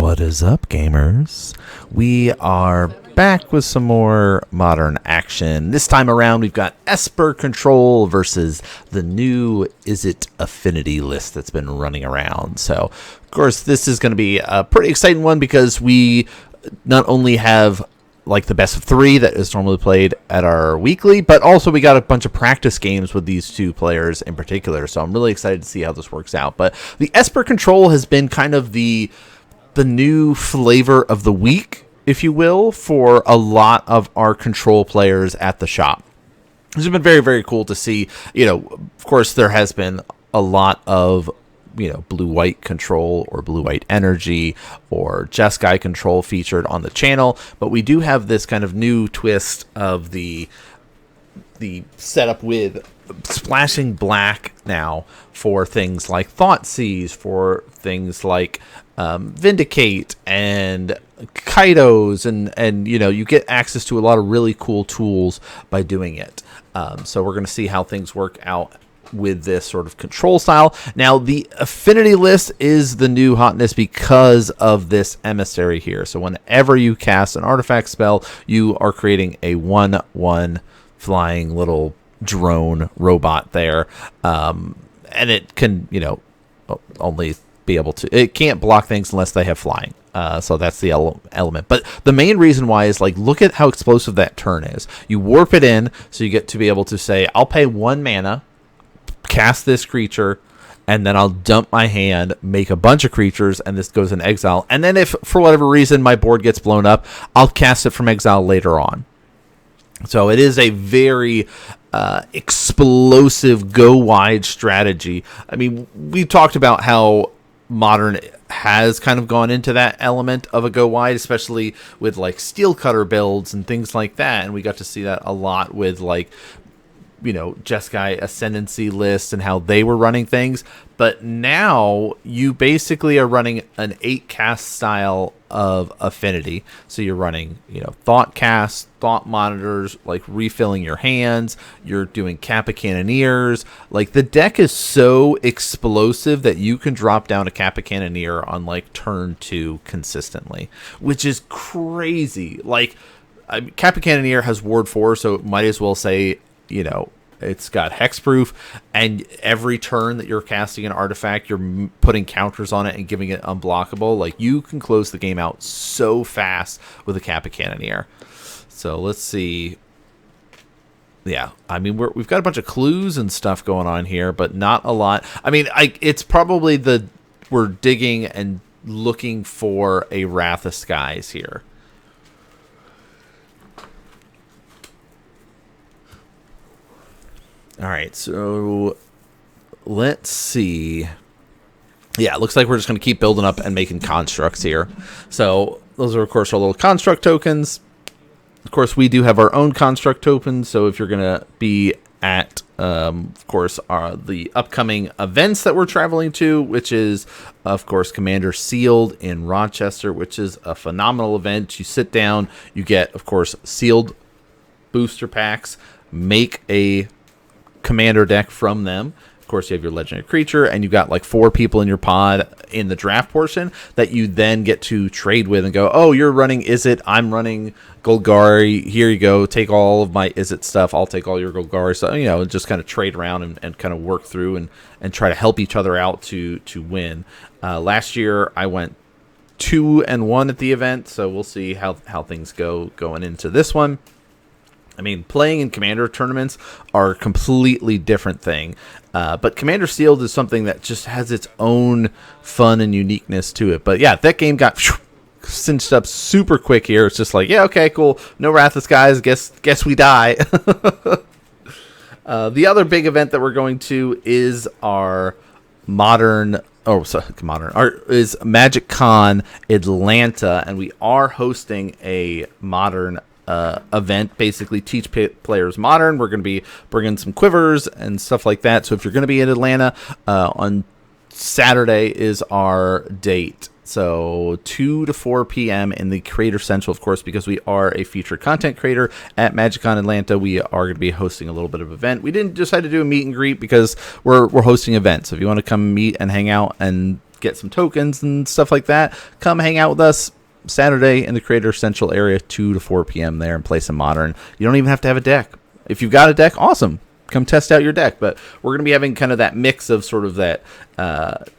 What is up, gamers? We are back with some more modern action. This time around, we've got Esper Control versus the new Izzet Affinity list that's been running around. So, of course, this is going to be a pretty exciting one because we not only have like the best of three that is normally played at our weekly, but also we got a bunch of practice games with these two players in particular. So I'm really excited to see how this works out. But the Esper Control has been kind of the new flavor of the week, if you will, for a lot of our control players at the shop. It's been very, very cool to see. You know, of course, there has been a lot of blue-white control or blue-white energy or Jeskai control featured on the channel, but we do have this kind of new twist of the setup with splashing black now for things like Thoughtseize, for things like Vindicate and Kaidos, and you get access to a lot of really cool tools by doing it. So we're going to see how things work out with this sort of control style. Now, the affinity list is the new hotness because of this emissary here. So whenever you cast an artifact spell, you are creating a 1/1 flying little drone robot there. And it can, only be able to... It can't block things unless they have flying. So that's the element. But the main reason why is, look at how explosive that turn is. You warp it in, so you get to be able to say, I'll pay 1 mana, cast this creature, and then I'll dump my hand, make a bunch of creatures, and this goes in exile. And then if, for whatever reason, my board gets blown up, I'll cast it from exile later on. So it is a very explosive, go-wide strategy. I mean, we've talked about how Modern has kind of gone into that element of a go-wide, especially with, Steel Cutter builds and things like that. And we got to see that a lot with, Jeskai Ascendancy lists and how they were running things. But now you basically are running an 8-cast style of affinity. So you're running, thought cast, thought monitors, refilling your hands. You're doing Kappa Cannoneers. The deck is so explosive that you can drop down a Kappa Cannoneer on turn 2 consistently, which is crazy. Kappa Cannoneer has Ward 4, so it might as well say, it's got hexproof, and every turn that you're casting an artifact, you're putting counters on it and giving it unblockable. You can close the game out so fast with a Kappa Cannoneer. So let's see. Yeah, I mean, we've got a bunch of clues and stuff going on here, but not a lot. I mean, it's probably we're digging and looking for a Wrath of Skies here. All right, so let's see. Yeah, it looks like we're just going to keep building up and making constructs here. So those are, of course, our little construct tokens. Of course, we do have our own construct tokens. So if you're going to be at, of course, the upcoming events that we're traveling to, which is, of course, Commander Sealed in Rochester, which is a phenomenal event. You sit down, you get, of course, sealed booster packs, make a commander deck from them. Of course, you have your legendary creature, and you've got 4 people in your pod in the draft portion that you then get to trade with and go, oh, you're running Izzet, I'm running Golgari, here you go, take all of my Izzet stuff, I'll take all your Golgari. So, just kind of trade around and kind of work through and try to help each other out to win. Last year, I went 2-1 at the event, so we'll see how things go going into this one. I mean, playing in Commander tournaments are a completely different thing. But Commander Sealed is something that just has its own fun and uniqueness to it. But yeah, that game got cinched up super quick here. It's just yeah, okay, cool. No Wrath of Skies. Guess we die. The other big event that we're going to is our is Magic Con Atlanta, and we are hosting a Modern event, basically teach players Modern. We're going to be bringing some quivers and stuff like that. So if you're going to be in Atlanta, on Saturday is our date. So 2 to 4 p.m. in the Creator Central, of course, because we are a featured content creator at MagicCon Atlanta. We are going to be hosting a little bit of event. We didn't decide to do a meet and greet because we're hosting events. So if you want to come meet and hang out and get some tokens and stuff like that, come hang out with us Saturday in the Creator Central area, 2 to 4 p.m. there, and play some Modern. You don't even have to have a deck. If you've got a deck, awesome. Come test out your deck. But we're going to be having kind of that mix of sort of that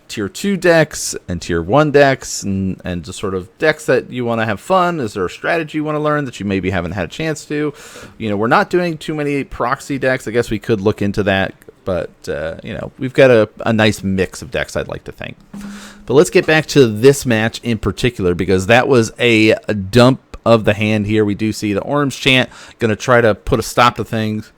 tier 2 decks and tier 1 decks and just sort of decks that you want to have fun. Is there a strategy you want to learn that you maybe haven't had a chance to? You know, we're not doing too many proxy decks. I guess we could look into that. But, you know, we've got a nice mix of decks, I'd like to think. But let's get back to this match in particular, because that was a dump of the hand here. We do see the Orange Chant going to try to put a stop to things.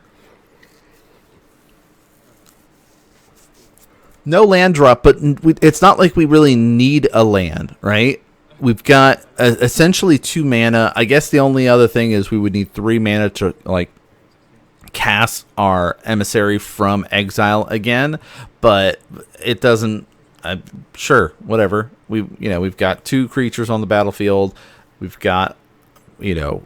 No land drop, but it's not like we really need a land, right? We've got essentially 2 mana. I guess the only other thing is we would need 3 mana to, like, cast our Emissary from exile again, but it doesn't. Sure, whatever. We've got 2 creatures on the battlefield. We've got, you know,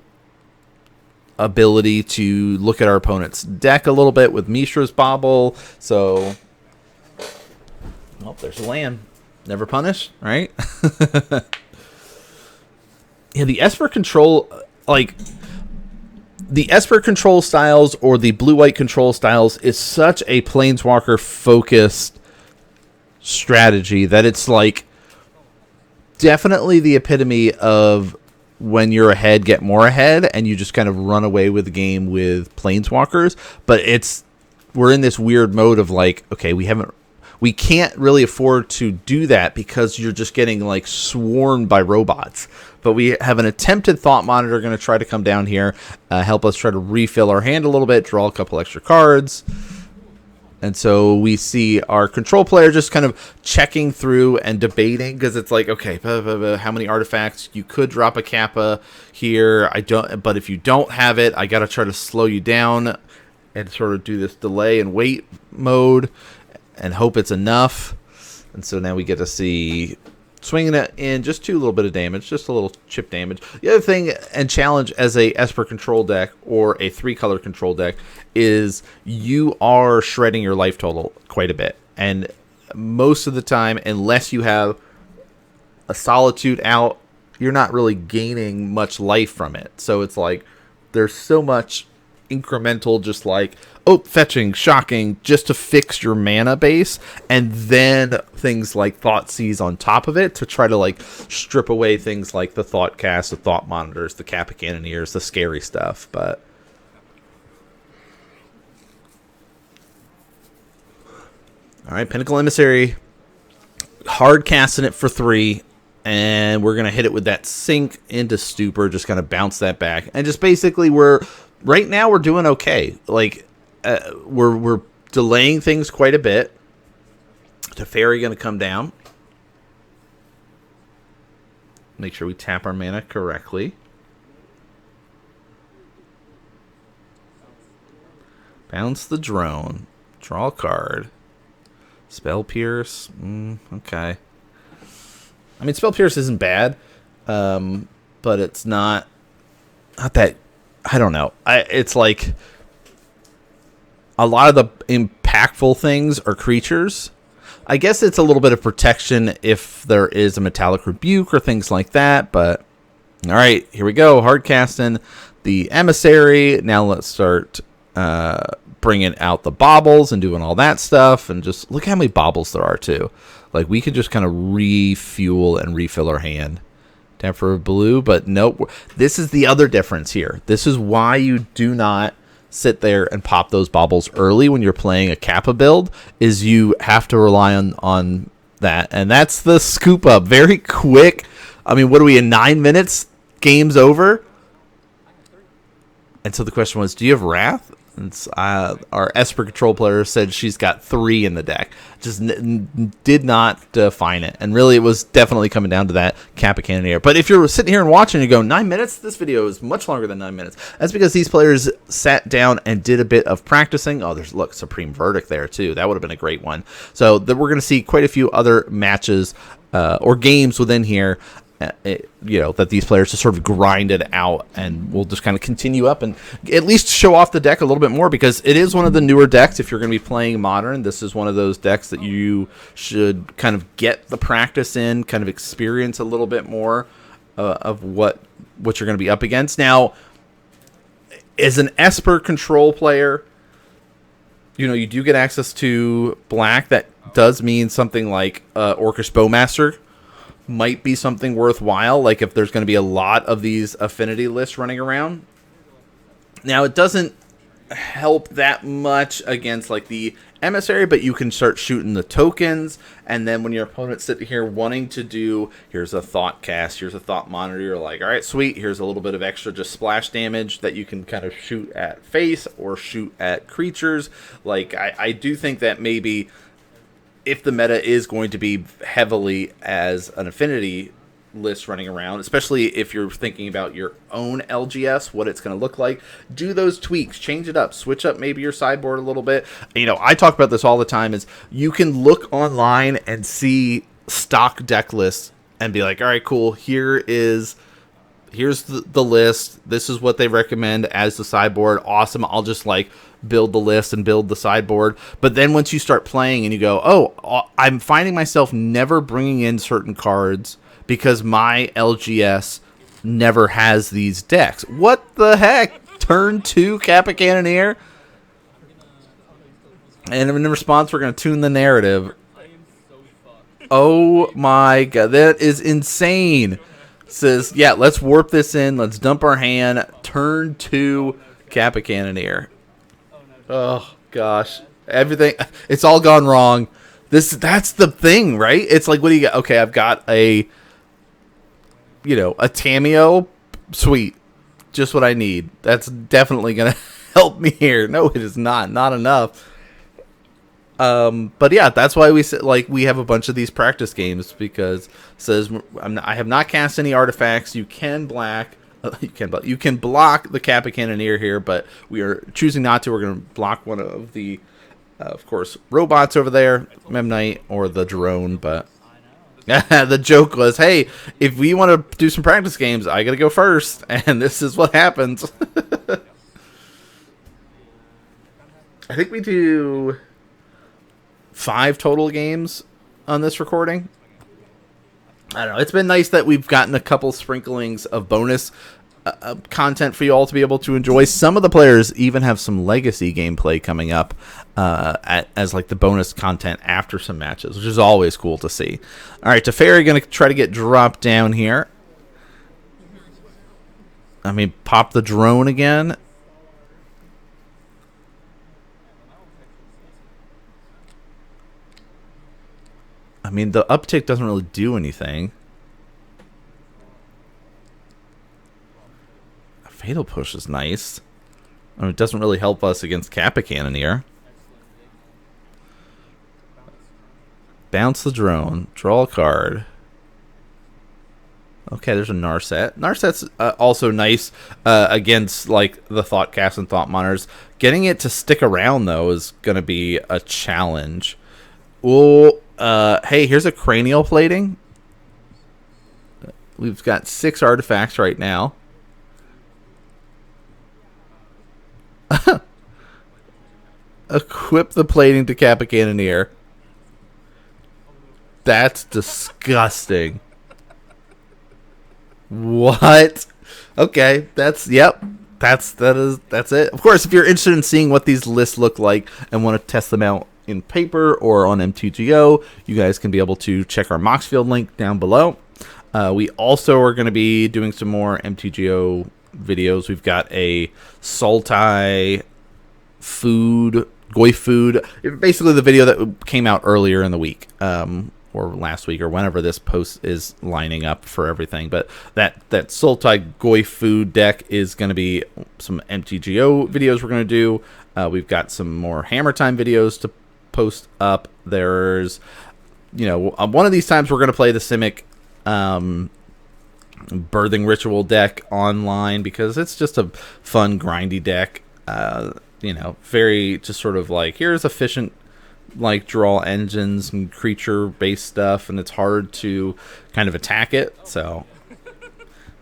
ability to look at our opponent's deck a little bit with Mishra's Bauble. So, oh, there's a land. Never punish, right? Yeah, the Esper Control, like, the Esper Control styles or the blue-white control styles is such a Planeswalker-focused strategy that it's, like, definitely the epitome of when you're ahead, get more ahead, and you just kind of run away with the game with Planeswalkers. But we're in this weird mode of, like, okay, we can't really afford to do that because you're just getting, like, swarmed by robots. But we have an attempted Thought Monitor going to try to come down here, help us try to refill our hand a little bit, draw a couple extra cards. And so we see our control player just kind of checking through and debating, because it's like, okay, how many artifacts? You could drop a Kappa here. But if you don't have it, I got to try to slow you down and sort of do this delay and wait mode and hope it's enough. And so now we get to see swinging it in, just 2 little bit of damage, just a little chip damage. The other thing and challenge as a Esper Control deck or a 3-color control deck is you are shredding your life total quite a bit. And most of the time, unless you have a Solitude out, you're not really gaining much life from it. So it's like there's so much incremental, just like, oh, fetching, shocking, just to fix your mana base, and then things like Thoughtseize on top of it to try to, like, strip away things like the Thought Cast, the Thought Monitors, the Kappa Cannoneers, the scary stuff. But all right, Pinnacle Emissary, hard casting it for 3, and we're gonna hit it with that Sink into Stupor, just kind of bounce that back, and just basically right now we're doing okay. Like, we're delaying things quite a bit. Teferi going to come down. Make sure we tap our mana correctly. Bounce the drone. Draw a card. Spell Pierce. Okay. I mean, Spell Pierce isn't bad, but it's not that. I don't know. It's like a lot of the impactful things are creatures. I guess it's a little bit of protection if there is a Metallic Rebuke or things like that. But all right, here we go. Hard casting the Emissary. Now let's start bringing out the baubles and doing all that stuff. And just look how many baubles there are too. Like, we can just kind of refuel and refill our hand. Tap for a blue, but nope. This is the other difference here. This is why you do not sit there and pop those baubles early when you're playing a Kappa build, is you have to rely on that. And that's the scoop up. Very quick. I mean, what are we in 9 minutes? Game's over. And so the question was, do you have Wrath? It's, our Esper Control player said she's got 3 in the deck. Just did not define it. And really, it was definitely coming down to that Kappa Cannoneer. But if you're sitting here and watching and you go, 9 minutes? This video is much longer than 9 minutes. That's because these players sat down and did a bit of practicing. Oh, there's, look, Supreme Verdict there, too. That would have been a great one. So we're going to see quite a few other matches or games within here. that these players just sort of grind it out, and we'll just kind of continue up and at least show off the deck a little bit more, because it is one of the newer decks. If you're going to be playing Modern, this is one of those decks that you should kind of get the practice in, kind of experience a little bit more of what you're going to be up against. Now, as an Esper Control player, you do get access to black. That does mean something like Orcish Bowmaster might be something worthwhile, like if there's going to be a lot of these affinity lists running around. Now, it doesn't help that much against like the emissary, but you can start shooting the tokens, and then when your opponent's sitting here wanting to do, here's a thought cast, here's a thought monitor, you're like, all right, sweet, here's a little bit of extra just splash damage that you can kind of shoot at face or shoot at creatures. Like, I do think that maybe if the meta is going to be heavily as an affinity list running around, especially if you're thinking about your own LGS, what it's going to look like, do those tweaks, change it up, switch up maybe your sideboard a little bit. I talk about this all the time, is you can look online and see stock deck lists and be like, all right, cool, here's the list, this is what they recommend as the sideboard, awesome, I'll just like build the list and build the sideboard. But then once you start playing and you go, oh, I'm finding myself never bringing in certain cards because my LGS never has these decks. What the heck? Turn 2 Kappa Cannoneer? And in response, we're going to tune the narrative. Oh my god, that is insane. Says, yeah, let's warp this in. Let's dump our hand. Turn 2 Kappa Cannoneer. Oh gosh, everything. It's all gone wrong. That's the thing, right? It's like, what do you got? Okay, I've got a Tameo. Sweet, just what I need. That's definitely gonna help me here. No, it is not enough. But yeah, that's why we have a bunch of these practice games, because it says I have not cast any artifacts. You can block the Kappa Cannoneer here, but we are choosing not to. We're going to block one of the, of course, robots over there, Memnite or the drone. But the joke was, hey, if we want to do some practice games, I got to go first, and this is what happens. I think we do 5 total games on this recording. I don't know. It's been nice that we've gotten a couple sprinklings of bonus content for you all to be able to enjoy. Some of the players even have some legacy gameplay coming up as like the bonus content after some matches, which is always cool to see. All right, Teferi going to try to get dropped down here. Pop the drone again. The uptick doesn't really do anything. A Fatal Push is nice. It doesn't really help us against Kappa Cannoneer. Bounce the drone. Draw a card. Okay, there's a Narset. Narset's also nice against like the Thought Cast and Thought Monitors. Getting it to stick around, though, is going to be a challenge. Well, hey, here's a cranial plating. We've got 6 artifacts right now. Equip the plating to Kappa Cannoneer. That's disgusting. What? Okay, that's it. Of course, if you're interested in seeing what these lists look like and want to test them out in paper or on MTGO, you guys can be able to check our Moxfield link down below. We also are going to be doing some more MTGO videos. We've got a Sultai Goy food. Basically the video that came out earlier in the week, or last week, or whenever this post is lining up for everything. But that Sultai Goy food deck is going to be some MTGO videos we're going to do. We've got some more Hammer Time videos to post up. There's, one of these times we're going to play the Simic Birthing Ritual deck online, because it's just a fun, grindy deck. Very just sort of like, here's efficient like draw engines and creature based stuff, and it's hard to kind of attack it. So,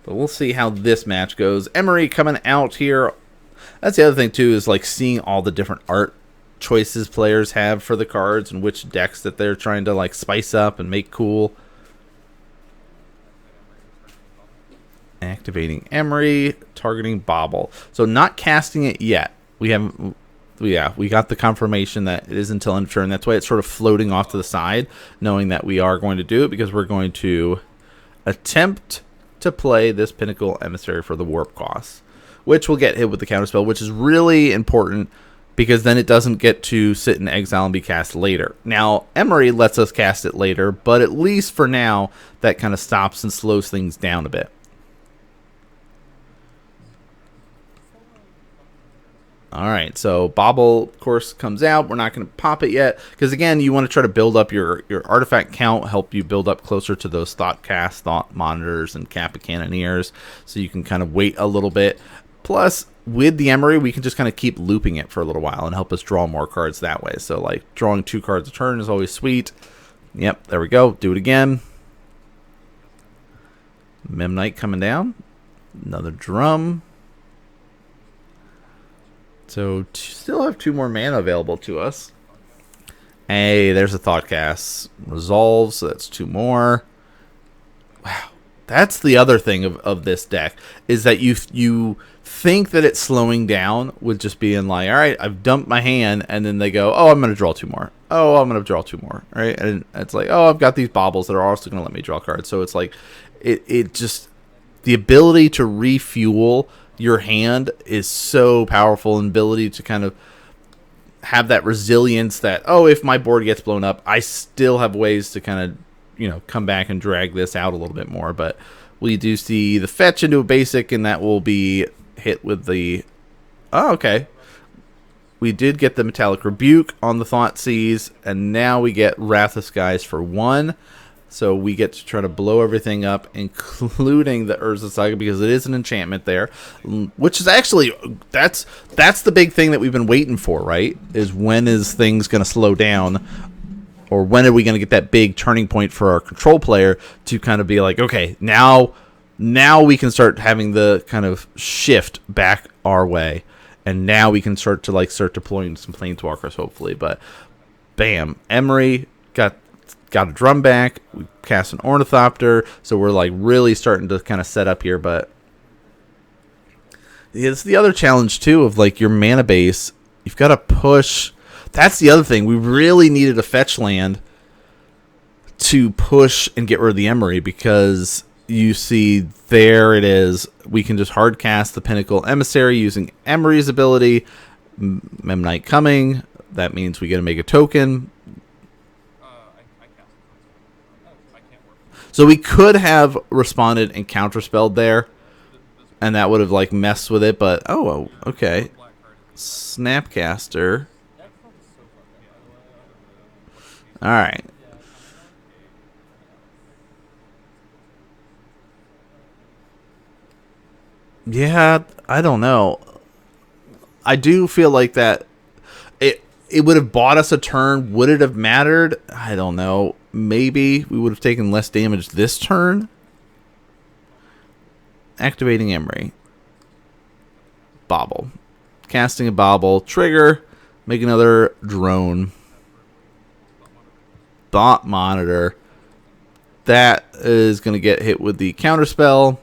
but we'll see how this match goes. Emery coming out here. That's the other thing too, is like seeing all the different art choices players have for the cards and which decks that they're trying to like spice up and make cool. Activating Emery, targeting Bobble. So not casting it yet. We haven't. Yeah, we got the confirmation that it is until end of turn. That's why it's sort of floating off to the side, knowing that we are going to do it because we're going to attempt to play this Pinnacle Emissary for the warp cost, which will get hit with the counterspell, which is really important because then it doesn't get to sit in exile and be cast later. Now, Emery lets us cast it later, but at least for now, that kind of stops and slows things down a bit. All right, so Bobble, of course, comes out. We're not going to pop it yet because, again, you want to try to build up your artifact count, help you build up closer to those thought monitors, and Kappa Cannoneers, so you can kind of wait a little bit. Plus, with the Emery, we can just kind of keep looping it for a little while and help us draw more cards that way. So, like, drawing 2 cards a turn is always sweet. Yep, there we go. Do it again. Memnite coming down. Another drum. So, still have 2 more mana available to us. Hey, there's a Thoughtcast. Resolve, so that's 2 more. Wow. That's the other thing of this deck, is that you think that it's slowing down with just being like, all right, I've dumped my hand, and then they go, oh, I'm going to draw 2 more. Oh, I'm going to draw 2 more, right? And it's like, oh, I've got these baubles that are also going to let me draw cards. So it's like, it just, the ability to refuel your hand is so powerful, and ability to kind of have that resilience that, oh, if my board gets blown up, I still have ways to kind of, you know, come back and drag this out a little bit more. But we do see the fetch into a basic, and that will be hit with the, oh, okay. We did get the Metallic Rebuke on the Thoughtseize, and now we get Wrath of Skies for 1. So we get to try to blow everything up, including the Urza Saga, because it is an enchantment there, which is actually, that's the big thing that we've been waiting for, right? Is when is things going to slow down, or when are we going to get that big turning point for our control player to kind of be like, okay, now we can start having the kind of shift back our way, and now we can start deploying some Planeswalkers, hopefully. But bam, Emery got a drum back. We cast an Ornithopter, so we're like really starting to kind of set up here. But it's the other challenge too of like your mana base. You've got to push. That's the other thing. We really needed a fetch land to push and get rid of the Emery, because you see there it is. We can just hard cast the Pinnacle Emissary using Emery's ability. Memnite coming. That means we get to make a token. So we could have responded and counterspelled there, and that would have like messed with it. But oh, okay. Snapcaster. All right. Yeah, I don't know. I do feel like that it would have bought us a turn. Would it have mattered? I don't know. Maybe we would have taken less damage this turn. Activating Emery. Bobble. Casting a Bobble. Trigger. Make another drone. Thought Monitor. That is going to get hit with the counterspell.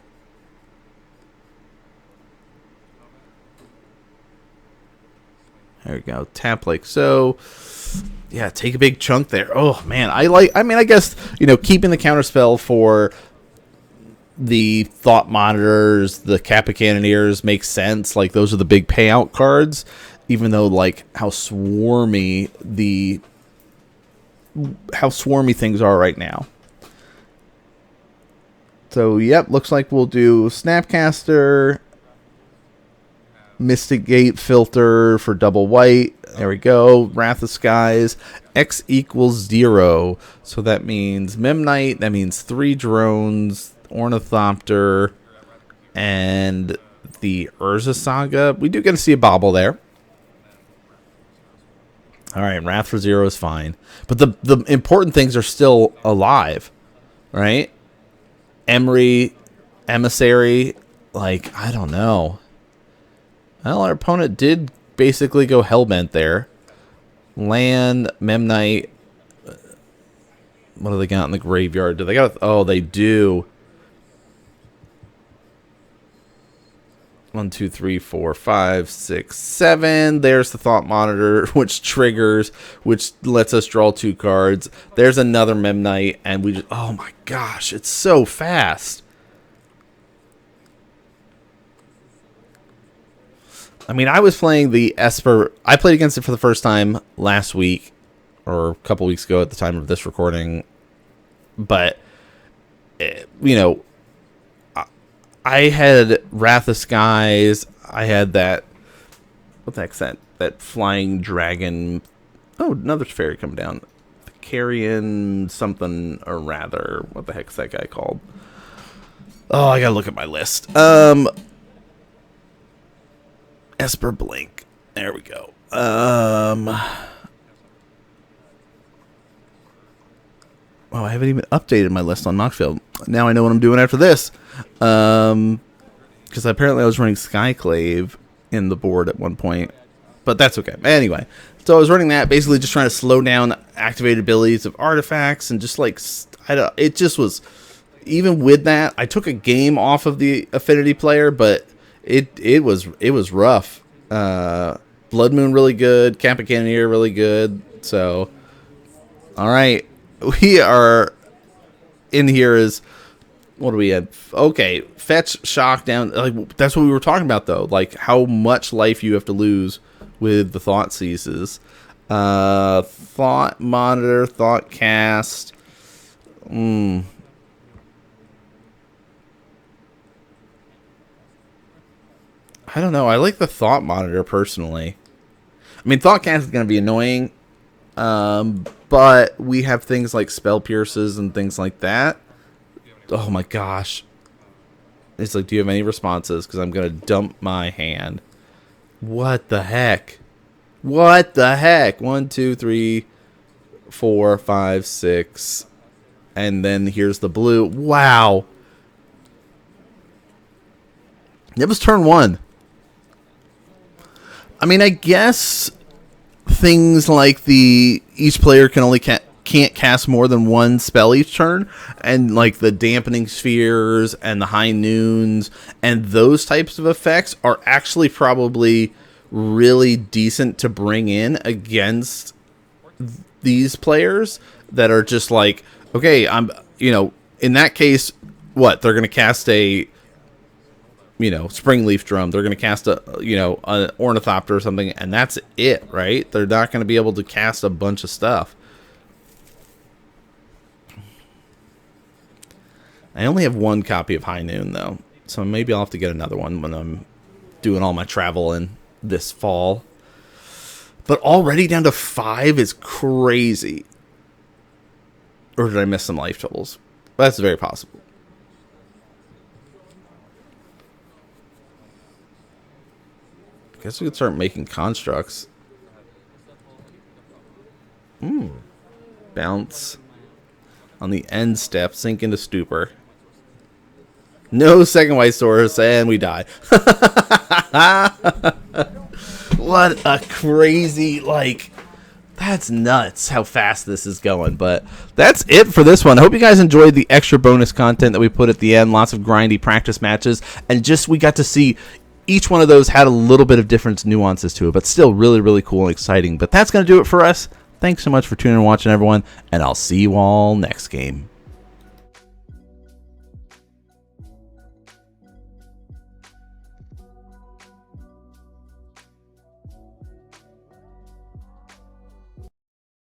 There we go. Tap like so. Yeah, take a big chunk there. Oh man, I guess, you know, keeping the counterspell for the Thought Monitors, the Kappa Cannoneers makes sense. Like those are the big payout cards, even though like how swarmy things are right now. So yep, looks like we'll do Snapcaster, Mystic Gate Filter for double white. There we go. Wrath of Skies. X equals 0. So that means Memnite. That means 3 drones, Ornithopter, and the Urza Saga. We do get to see a Bobble there. All right, Wrath for 0 is fine. But the important things are still alive, right? Emery, Emissary, like, I don't know. Well, our opponent did basically go Hellbent there. Land, Memnite. What do they got in the graveyard? Do they got... Oh, they do. 1, 2, 3, 4, 5, 6, 7. There's the Thought Monitor, which triggers, which lets us draw 2 cards. There's another Memnite, and we just... Oh my gosh, it's so fast. I mean, I was playing the Esper... I played against it for the first time last week, or a couple weeks ago at the time of this recording. But, you know... I had Wrath of Skies. I had that... What the heck's that? That flying dragon... Oh, another fairy coming down. The Carrion something, or rather... What the heck's that guy called? Oh, I gotta look at my list. Esper Blink. There we go. Oh, I haven't even updated my list on Mockfield. Now I know what I'm doing after this. Because apparently I was running Skyclave in the board at one point. But that's okay. Anyway, so I was running that, basically just trying to slow down activated abilities of artifacts. And just like, it just was... Even with that, I took a game off of the Affinity player, but it was rough. Blood Moon really good. Kappa Cannoneer really good. So, all right. We are in here is... What do we have? Okay, fetch, shock down. Like, that's what we were talking about, though. Like, how much life you have to lose with the Thought Seizes. Thought Monitor, Thought Cast. I don't know. I like the Thought Monitor, personally. I mean, Thought Cast is going to be annoying. But we have things like Spell Pierces and things like that. Oh my gosh. It's like, do you have any responses? Because I'm going to dump my hand. What the heck? What the heck? 1, 2, 3, 4, 5, 6. And then here's the blue. Wow. It was turn 1. I mean, I guess things like each player can only can't cast more than 1 spell each turn, and like the dampening spheres and the high noons and those types of effects are actually probably really decent to bring in against these players that are just like, okay, in that case, what, they're going to cast a Springleaf Drum. They're going to cast an Ornithopter or something, and that's it, right? They're not going to be able to cast a bunch of stuff. I only have 1 copy of High Noon, though, so maybe I'll have to get another one when I'm doing all my travel in this fall. But already down to 5 is crazy. Or did I miss some life totals? That's very possible. I guess we could start making constructs. Bounce. On the end step, sink into stupor. No second white source, and we die. What a crazy, that's nuts how fast this is going. But that's it for this one. I hope you guys enjoyed the extra bonus content that we put at the end. Lots of grindy practice matches. And we got to see each one of those had a little bit of different nuances to it. But still really, really cool and exciting. But that's going to do it for us. Thanks so much for tuning and watching, everyone. And I'll see you all next game.